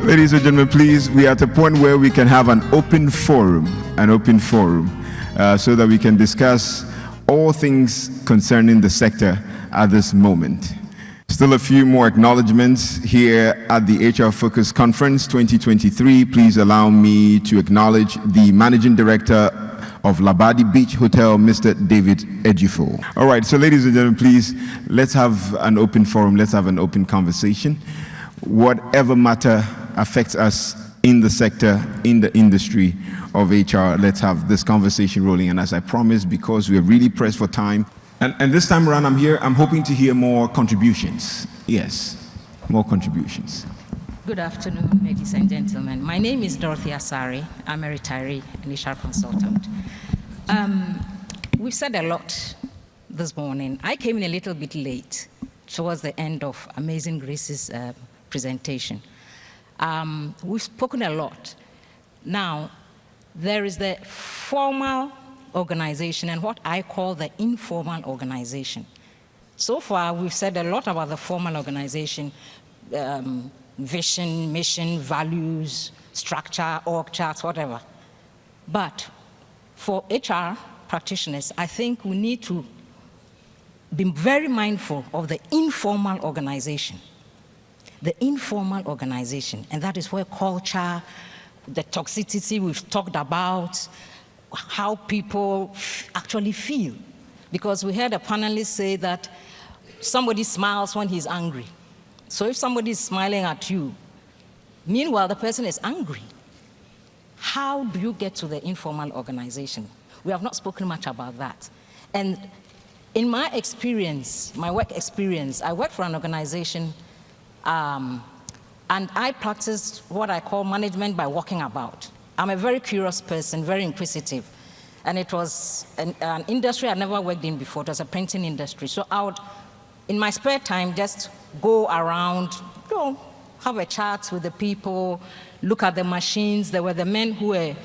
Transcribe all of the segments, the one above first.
Ladies and gentlemen, please, we are at a point where we can have an open forum, so that we can discuss all things concerning the sector at this moment. Still a few more acknowledgements here at the HR Focus Conference 2023. Please allow me to acknowledge the Managing Director of Labadi Beach Hotel, Mr. David Ejifo. All right, so ladies and gentlemen, please, let's have an open forum, let's have an open conversation. Whatever matter affects us in the sector, in the industry of HR, let's have this conversation rolling. And as I promised, because we're really pressed for time, and this time around I'm hoping to hear more contributions. Yes, more contributions. Good afternoon, ladies and gentlemen. My name is Dorothy Asari. I'm a retiree and HR consultant. We've said a lot this morning. I came in a little bit late towards the end of Amazing Grace's presentation. We've spoken a lot. Now, there is the formal organization and what I call the informal organization. So far, we've said a lot about the formal organization, vision, mission, values, structure, org charts, whatever. But for HR practitioners, I think we need to be very mindful of the informal organization. The informal organization, and that is where culture, the toxicity we've talked about, how people actually feel. Because we heard a panelist say that somebody smiles when he's angry. So if somebody is smiling at you, meanwhile the person is angry, how do you get to the informal organization? We have not spoken much about that. And in my experience, my work experience, I work for an organization and I practiced what I call management by walking about. I'm a very curious person, very inquisitive. And it was an industry I'd never worked in before. It was a printing industry. So I would, in my spare time, just go around, have a chat with the people, look at the machines. There were the men who were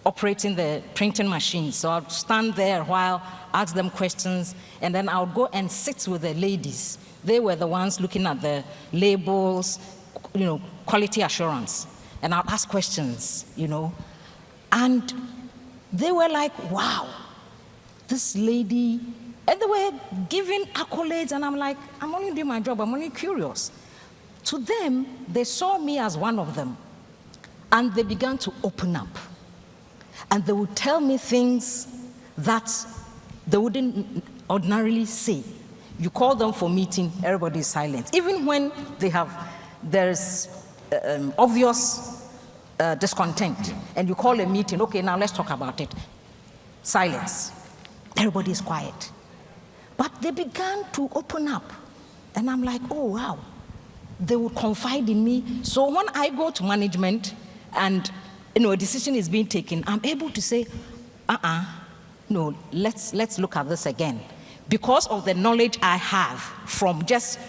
operating the printing machines. So I'd stand there a while, ask them questions, and then I would go and sit with the ladies. They were the ones looking at the labels, quality assurance. And I'd ask questions, and they were like, wow, this lady, and they were giving accolades, and I'm like, I'm only doing my job, I'm only curious. To them, they saw me as one of them, and they began to open up. And they would tell me things that they wouldn't ordinarily say. You call them for meeting, everybody is silent. Even when there's obvious discontent, and you call a meeting, okay, now let's talk about it. Silence. Everybody is quiet. But they began to open up, and I'm like, oh, wow. They would confide in me. So when I go to management and a decision is being taken, I'm able to say, no, let's look at this again. Because of the knowledge I have from just,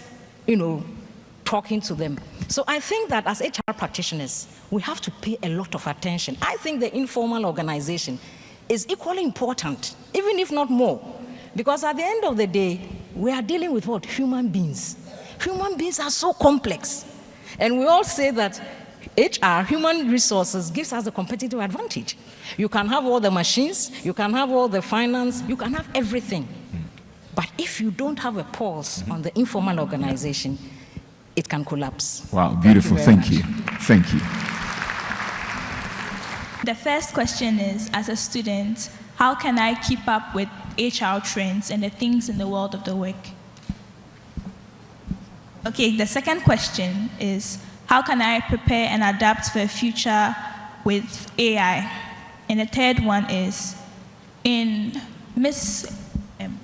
talking to them. So I think that as HR practitioners, we have to pay a lot of attention. I think the informal organization is equally important, even if not more. Because at the end of the day, we are dealing with what? Human beings. Human beings are so complex. And we all say that HR, human resources, gives us a competitive advantage. You can have all the machines, you can have all the finance, you can have everything. But if you don't have a pulse on the informal organization, it can collapse. Wow, beautiful. Thank you. Thank you. The first question is, as a student, how can I keep up with HR trends and the things in the world of the work? Okay, the second question is, how can I prepare and adapt for a future with AI? And the third one is, in Miss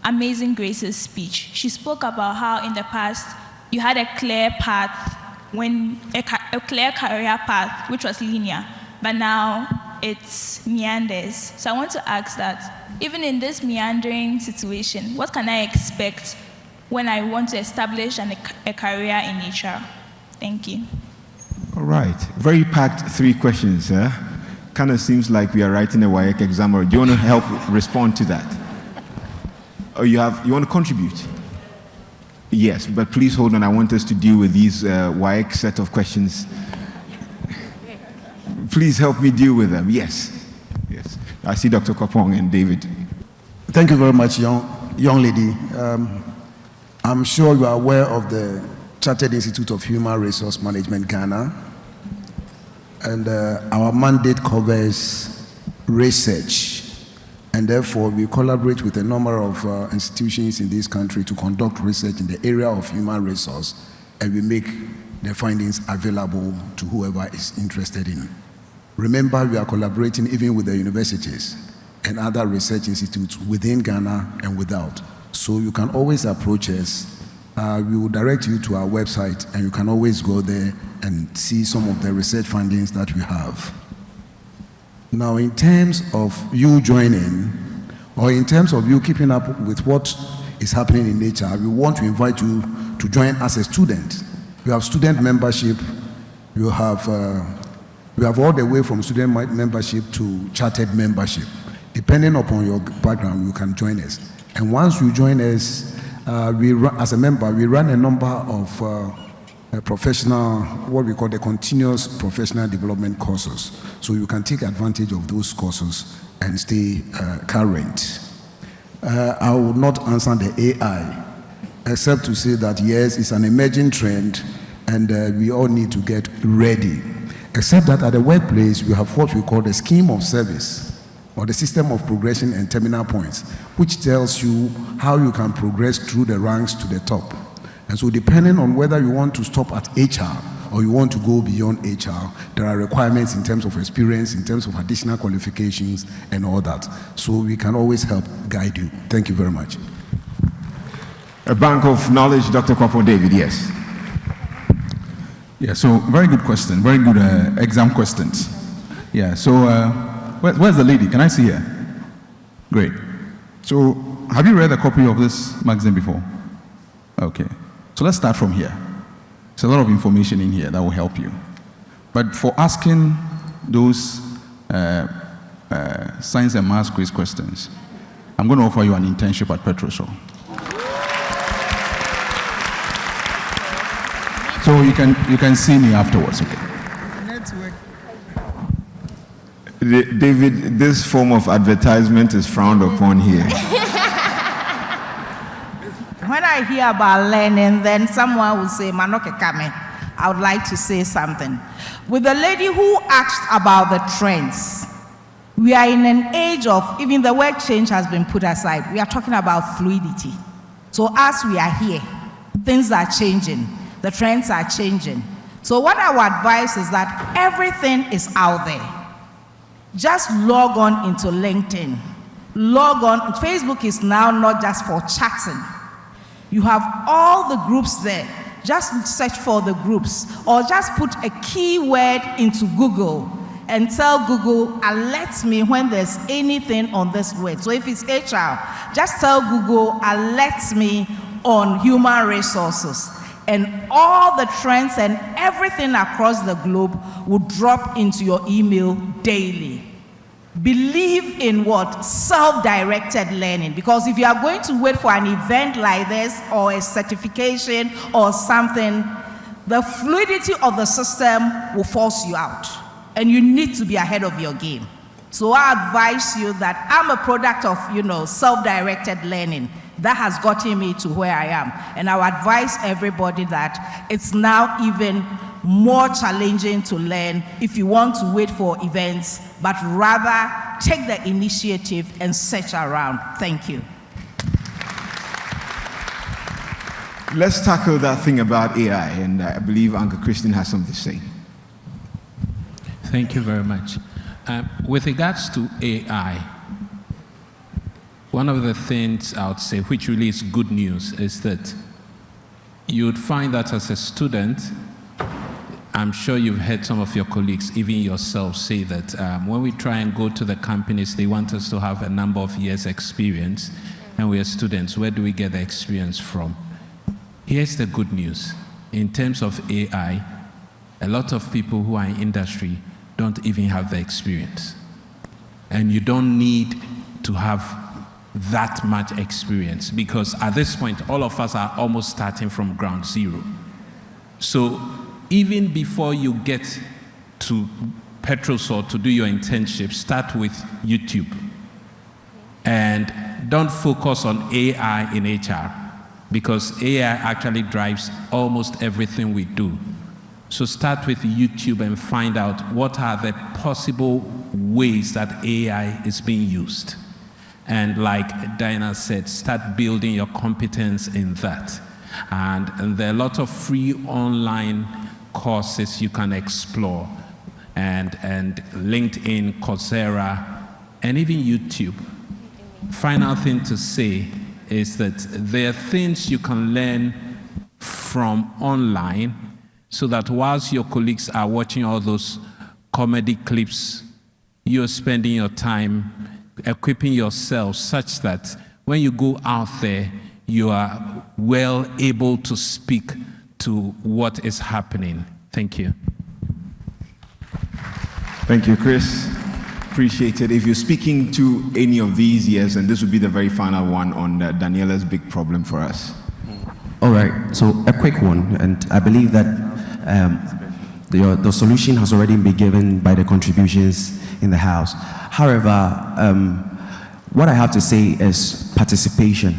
Amazing Grace's speech, she spoke about how in the past you had a clear path, a clear career path, which was linear, but now it's meanders. So I want to ask that, even in this meandering situation, what can I expect when I want to establish a career in HR? Thank you. All right, very packed 3 questions. Kind of seems like we are writing a WAEC exam. Or do you want to help respond to that? Or you want to contribute? Yes, but please hold on. I want us to deal with these WAEC set of questions. please help me deal with them. Yes. Yes. I see Dr. Kopong and David. Thank you very much, young lady. I'm sure you are aware of the Chartered Institute of Human Resource Management, Ghana. And our mandate covers research. And therefore, we collaborate with a number of institutions in this country to conduct research in the area of human resource, and we make the findings available to whoever is interested in. Remember, we are collaborating even with the universities and other research institutes within Ghana and without. So you can always approach us. We will direct you to our website, and you can always go there and see some of the research findings that we have. Now, in terms of you joining, or in terms of you keeping up with what is happening in HR, we want to invite you to join as a student. You have student membership, you have all the way from student membership to chartered membership. Depending upon your background, you can join us. And once you join us, as a member, we run a number of professional, what we call the continuous professional development courses. So you can take advantage of those courses and stay current. I will not answer the AI, except to say that yes, it's an emerging trend, and we all need to get ready. Except that at the workplace, we have what we call the scheme of service, or the system of progression and terminal points, which tells you how you can progress through the ranks to the top. And so depending on whether you want to stop at HR or you want to go beyond HR, there are requirements in terms of experience, in terms of additional qualifications and all that. So we can always help guide you. Thank you very much. A bank of knowledge, Dr. Kopong David, yes. Yeah, so very good question, very good exam questions. Yeah, so where's the lady? Can I see her? Great. So have you read a copy of this magazine before? Okay. So let's start from here. There's a lot of information in here that will help you. But for asking those science and maths quiz questions, I'm going to offer you an internship at Petrosol. So you can see me afterwards, okay? David, this form of advertisement is frowned upon here. When I hear about learning, then someone will say, Manoke Kame, I would like to say something. With the lady who asked about the trends, we are in an age of, even the word change has been put aside. We are talking about fluidity. So as we are here, things are changing. The trends are changing. So what I would advise is that everything is out there. Just log on into LinkedIn. Log on. Facebook is now not just for chatting. You have all the groups there. Just search for the groups, or just put a keyword into Google and tell Google, alert me when there's anything on this word. So if it's HR, just tell Google, alert me on human resources. And all the trends and everything across the globe will drop into your email daily. Believe in what? Self-directed learning. Because if you are going to wait for an event like this or a certification or something, the fluidity of the system will force you out. And you need to be ahead of your game. So I advise you that I'm a product of, self-directed learning. That has gotten me to where I am. And I would advise everybody that it's now even more challenging to learn if you want to wait for events, but rather take the initiative and search around. Thank you. Let's tackle that thing about AI, and I believe Uncle Christian has something to say. Thank you very much. With regards to AI, one of the things I would say, which really is good news, is that you'd find that as a student, I'm sure you've heard some of your colleagues, even yourself, say that when we try and go to the companies, they want us to have a number of years' experience, and we are students. Where do we get the experience from? Here's the good news. In terms of AI, a lot of people who are in industry don't even have the experience. And you don't need to have that much experience, because at this point, all of us are almost starting from ground zero. So even before you get to Petrosol to do your internship, start with YouTube. And don't focus on AI in HR, because AI actually drives almost everything we do. So start with YouTube and find out what are the possible ways that AI is being used. And like Diana said, start building your competence in that. And there are a lot of free online courses you can explore, and LinkedIn, Coursera, and even YouTube. Final thing to say is that there are things you can learn from online, so that whilst your colleagues are watching all those comedy clips, you're spending your time equipping yourself such that when you go out there, you are well able to speak to what is happening. Thank you. Thank you, Chris. Appreciate it. If you're speaking to any of these, yes, and this would be the very final one on Daniela's big problem for us. All right, so a quick one, and I believe that the solution has already been given by the contributions in the House. However, what I have to say is participation.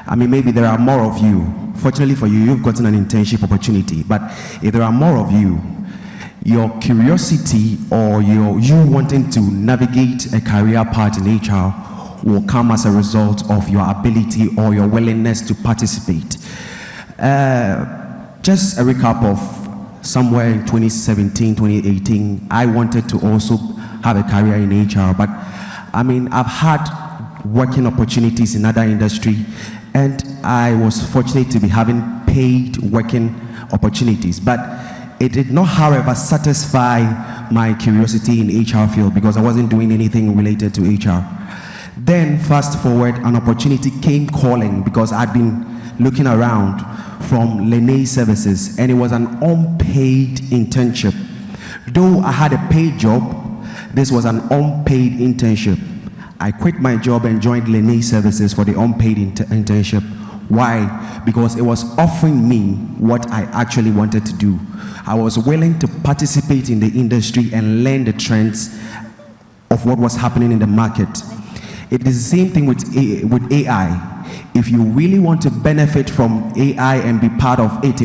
I mean, maybe there are more of you. Fortunately for you, you've gotten an internship opportunity, but if there are more of you, your curiosity or you wanting to navigate a career path in HR will come as a result of your ability or your willingness to participate. Just a recap of somewhere in 2017, 2018, I wanted to also have a career in HR, but I mean, I've had working opportunities in other industry, and I was fortunate to be having paid working opportunities, but it did not, however, satisfy my curiosity in HR field because I wasn't doing anything related to HR. Then, fast forward, an opportunity came calling because I'd been looking around from Lene Services, and it was an unpaid internship. Though I had a paid job, this was an unpaid internship. I quit my job and joined Lene Services for the unpaid internship. Why? Because it was offering me what I actually wanted to do. I was willing to participate in the industry and learn the trends of what was happening in the market. It is the same thing with AI. If you really want to benefit from AI and be part of it,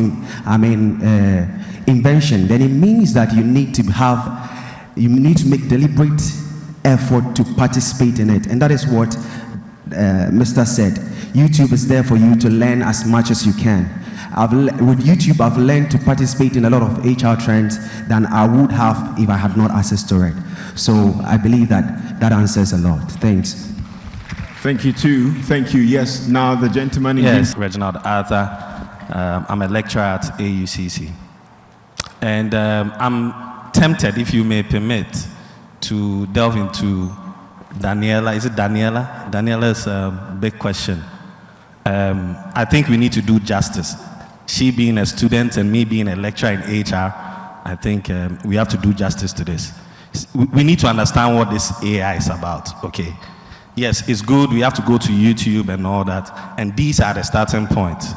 invention, then it means that you need to make deliberate effort to participate in it. And that is what Mr. said. YouTube is there for you to learn as much as you can. With YouTube, I've learned to participate in a lot of HR trends than I would have if I had not access to it. So I believe that answers a lot. Thanks. Thank you too. Thank you. Yes, now the gentleman in Yes, Reginald Arthur. I'm a lecturer at AUCC. And I'm tempted, if you may permit, to delve into Daniela. Is it Daniela? Daniela's big question. I think we need to do justice. She being a student and me being a lecturer in HR, I think we have to do justice to this. We need to understand what this AI is about, okay? Yes, it's good, we have to go to YouTube and all that, and these are the starting points.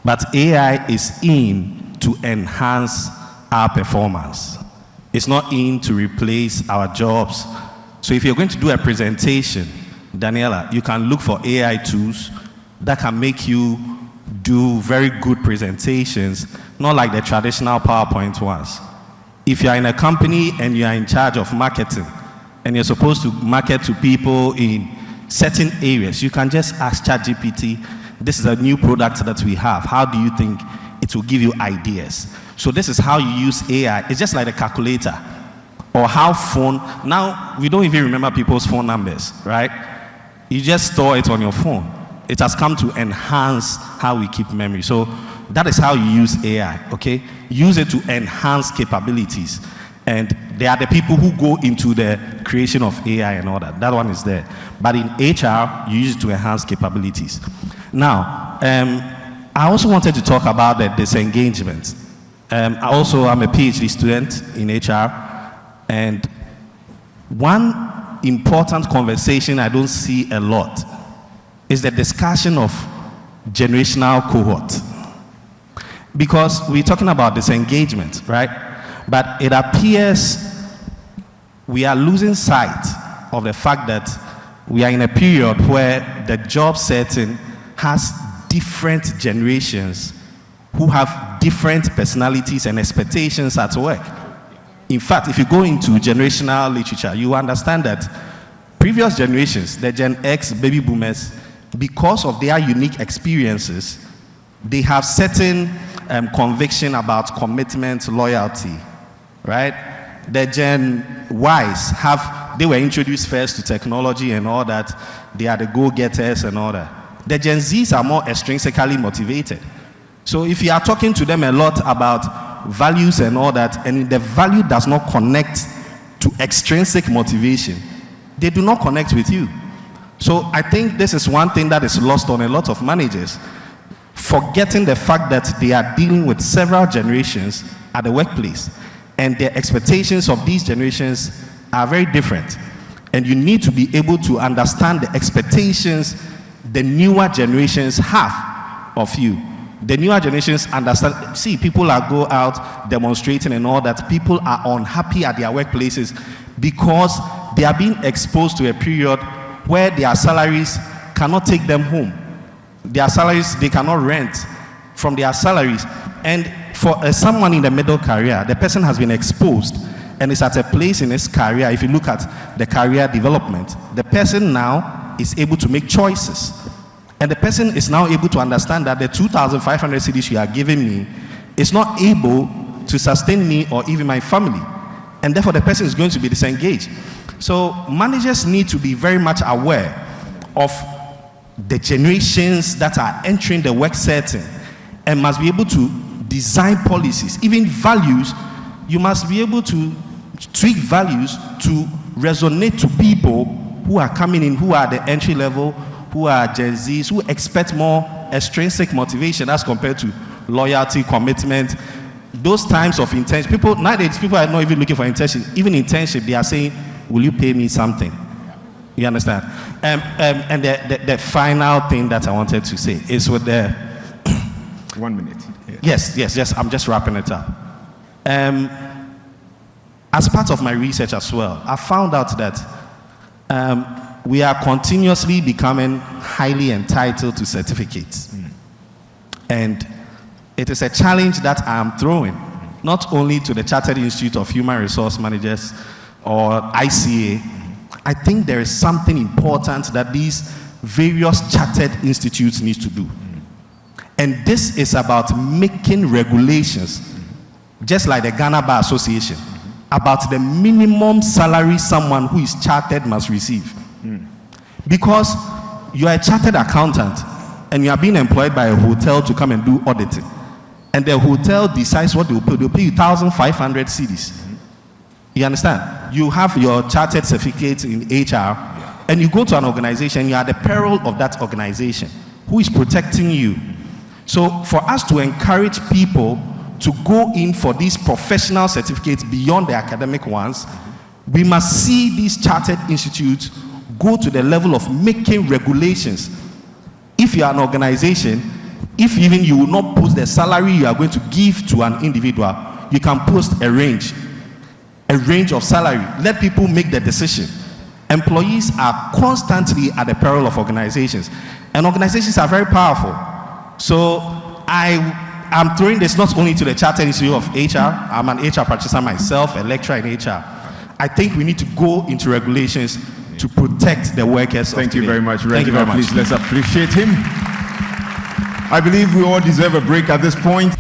But AI is in to enhance our performance. It's not in to replace our jobs. So if you're going to do a presentation, Daniela, you can look for AI tools that can make you do very good presentations, not like the traditional PowerPoint ones. If you're in a company and you're in charge of marketing, and you're supposed to market to people in certain areas, you can just ask ChatGPT, this is a new product that we have. How do you think it will give you ideas? So this is how you use AI. It's just like a calculator. Or how phone, now we don't even remember people's phone numbers, right? You just store it on your phone. It has come to enhance how we keep memory. So that is how you use AI, okay? Use it to enhance capabilities. And there are the people who go into the creation of AI and all that. That one is there. But in HR, you use it to enhance capabilities. Now, I also wanted to talk about the disengagement. I'm a PhD student in HR. And one important conversation I don't see a lot is the discussion of generational cohort. Because we're talking about disengagement, right? But it appears we are losing sight of the fact that we are in a period where the job setting has different generations who have different personalities and expectations at work. In fact, if you go into generational literature, you understand that previous generations, the Gen X baby boomers, because of their unique experiences, they have certain conviction about commitment, loyalty, right? The Gen Ys they were introduced first to technology and all that. They are the go-getters and all that. The Gen Zs are more extrinsically motivated. So if you are talking to them a lot about values and all that, and the value does not connect to extrinsic motivation, they do not connect with you. So I think this is one thing that is lost on a lot of managers, forgetting the fact that they are dealing with several generations at the workplace, and the expectations of these generations are very different. And you need to be able to understand the expectations the newer generations have of you. The newer generations understand, see, people are go out demonstrating and all that. People are unhappy at their workplaces because they are being exposed to a period where their salaries cannot take them home. Their salaries, they cannot rent from their salaries. And for someone in the middle career, the person has been exposed and is at a place in his career. If you look at the career development, the person now is able to make choices. And the person is now able to understand that the 2,500 cedis you are giving me is not able to sustain me or even my family. And therefore the person is going to be disengaged. So managers need to be very much aware of the generations that are entering the work setting and must be able to design policies, even values. You must be able to tweak values to resonate to people who are coming in, who are the entry level, who are Gen Zs, who expect more extrinsic motivation as compared to loyalty, commitment. Those times of internship, nowadays people are not even looking for internship. Even internship, they are saying, will you pay me something? You understand? And the final thing that I wanted to say is with the 1 minute. Yes, I'm just wrapping it up. As part of my research as well, I found out that we are continuously becoming highly entitled to certificates. And it is a challenge that I'm throwing, not only to the Chartered Institute of Human Resource Managers or ICA. I think there is something important that these various chartered institutes need to do. And this is about making regulations, just like the Ghana Bar Association, about the minimum salary someone who is chartered must receive. Because you are a chartered accountant and you are being employed by a hotel to come and do auditing, and the hotel decides what they'll pay you 1,500 cedis. You understand? You have your chartered certificate in HR, and you go to an organization, you are the peril of that organization who is protecting you. So for us to encourage people to go in for these professional certificates beyond the academic ones, we must see these chartered institutes go to the level of making regulations. If you are an organization, if even you will not post the salary you are going to give to an individual, you can post a range of salary. Let people make the decision. Employees are constantly at the peril of organizations, and organizations are very powerful. So I'm throwing this not only to the Chartered Institute of HR. I'm an HR practitioner myself, a lecturer in HR. I think we need to go into regulations to protect the workers. Thank you very much. Thank you very much. Please, let's appreciate him. I believe we all deserve a break at this point.